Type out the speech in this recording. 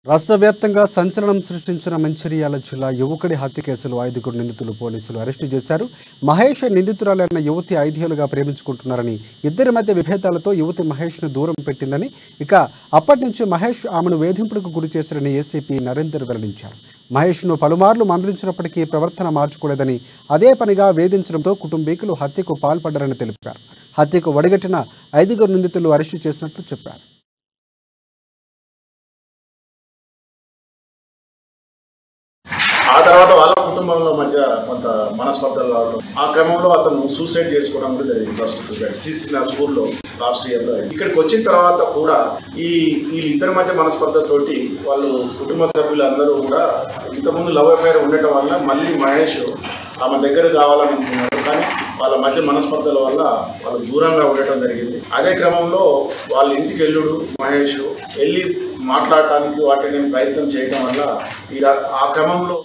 రాష్ట్ర వ్యాప్తంగా సంచలనం సృష్టించిన మంచిర్యాల జిల్లా యువకుడి హత్య కేసులో 5 నిందితులు పోలీసులు అరెస్టు చేశారు. మహేష్ నిందితురాలైన యువతి 5 ఏళ్లుగా ప్రేమించుకుంటున్నారని, ఇద్దరి మధ్య విభేదాలతో యువతి మహేష్ను దూరం పెట్టిందని, ఇక అప్పటి నుంచి మహేష్ ఆమెను వేధింపులకు గురి చేశారని ఏసీపీ నరేందర్ వెల్లడించారు. మహేష్ను పలుమార్లు మందలించినప్పటికీ ప్రవర్తన మార్చుకోలేదని, అదే పనిగా వేధించడంతో కుటుంబీకులు హత్యకు పాల్పడ్డారని తెలిపారు. హత్యకు వడిగట్టిన 5 నిందితులు అరెస్టు చేసినట్లు చెప్పారు. ఆ తర్వాత వాళ్ళ కుటుంబంలో మధ్య కొంత మనస్పర్ధలు రావడం, ఆ క్రమంలో అతను సూసైడ్ చేసుకోవడం కూడా జరిగింది. ఫస్ట్ సిసి నా స్కూల్లో లాస్ట్ ఇయర్లో. ఇక్కడికి వచ్చిన తర్వాత కూడా వీళ్ళిద్దరి మధ్య మనస్పర్ధతోటి వాళ్ళు కుటుంబ సభ్యులందరూ కూడా ఇంతకుముందు లవ్ అఫైర్ ఉండటం వల్ల మళ్ళీ మహేష్ ఆమె దగ్గర కావాలనుకున్నారు. కానీ వాళ్ళ మధ్య మనస్పర్ధల వల్ల వాళ్ళు దూరంగా ఉండటం జరిగింది. అదే క్రమంలో వాళ్ళ ఇంటికి వెళ్ళుడు మహేష్ వెళ్ళి మాట్లాడటానికి వాటిని ప్రయత్నం చేయడం వల్ల ఆ క్రమంలో